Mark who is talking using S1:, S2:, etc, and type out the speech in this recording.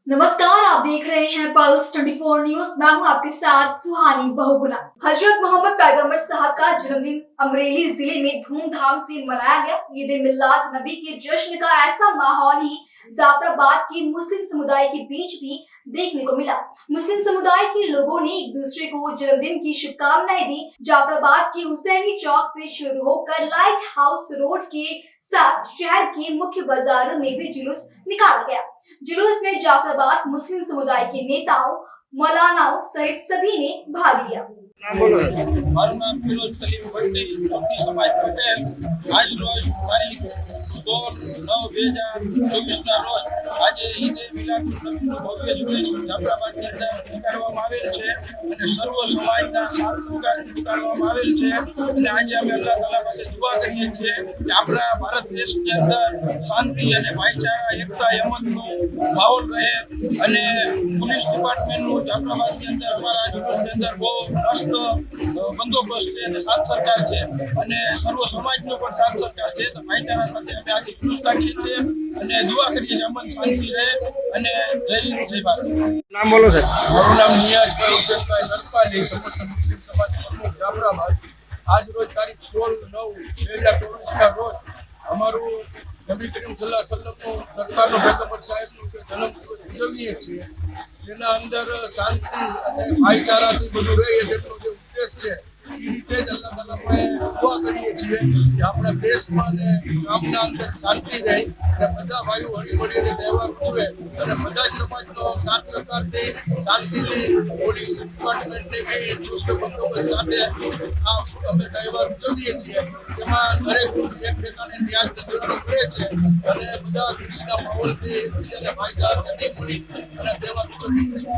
S1: नमस्कार, आप देख रहे हैं पल्स 24 न्यूज। मैं हूं आपके साथ सुहानी बहुगुना। हजरत मोहम्मद पैगंबर साहब का जन्मदिन अमरेली जिले में धूमधाम से मनाया गया। ईद मिलाद नबी के जश्न का ऐसा माहौल ही जाफराबाद के मुस्लिम समुदाय के बीच भी देखने को मिला। मुस्लिम समुदाय के लोगों ने एक दूसरे को जन्मदिन की शुभकामनाएं दी। जाफराबाद के हुसैनी चौक से शुरू होकर लाइट हाउस रोड के साथ शहर के मुख्य बाजारों में भी जुलूस निकाला गया। जुलूस में जाफराबाद मुस्लिम समुदाय के नेताओं, मौलानाओं सहित सभी ने भाग लिया।
S2: મારું નામ ફિરોઝ સલીમ ભટ્ટી, ચોથી સમાજ પટેલ। આજ રોજ તારીખ 16/9/2024 રોજ આજે ઈદ મિલાદુન્નબીનું ભવ્ય જુલુસ જાફરાબાદની અંદર નીકાળવામાં આવેલ છે અને સર્વ સમાજના સાથ સહકારથી નીકાળવામાં આવેલ છે અને આજે અમે અલ્લાહ તાલા પાસે દુઆ કરીએ છીએ કે આપણા ભારત દેશની અંદર શાંતિ અને ભાઈચારા, એકતા, હેમતનો માહોલ રહે અને પોલીસ ડિપાર્ટમેન્ટનું જાફરાબાદની અંદર અમારા જુલુસની અંદર બહુ મસ્ત બંદોબસ્ત છે અને સાથ સરકાર છે અને સર્વ સમાજનો પણ સાથ સરકાર છે। તો ભાઈચારા સાથે અમે આજે જુલુસ કાઢીએ છીએ અને દુઆ કરીએ છીએ અમન શાંતિ રહે અને જય હિન્દ જય ભારત।
S3: નામ બોલો સર।
S2: મારું નામ નિયાઝભાઈ હુસેનભાઈ નરપાલી, સમસ્ત મુસ્લિમ સમાજ પ્રમુખ જાફરાબાદ। આજ રોજ તારીખ 16/9/2024 રોજ અમારું નબી કરીમ સલ્લલ્લાહુ અલૈહિ વસલ્લમનું સરકારનો પેગમ્બર સાહેબનું જન્મદિવસ ઉજવીએ છીએ, જેના અંદર શાંતિ અને ભાઈચારાથી બધું રહે તેનો જે ઉદ્દેશ છે એ રીતે જ અલ્લાહ તાલાને દુઆ કરીએ છીએ કે આપણા દેશમાં ને ગામના અંદર શાંતિ રહે અને બધા ભાઈઓ હળી મળીને તહેવાર ઉજવે અને બધા જ સમાજનો સાથ સહકારથી શાંતિથી પોલીસ ડિપાર્ટમેન્ટની બી ચુસ્ત બંદોબસ્ત સાથે આ અમે તહેવાર ઉજવીએ છીએ, જેમાં દરેક એક પ્રકારની ન્યાજ નજરો કરે છે અને બધા ખુશીના માહોલથી એકબીજાને ભાઈચારાથી મળી અને તહેવાર ઉજવીએ છીએ।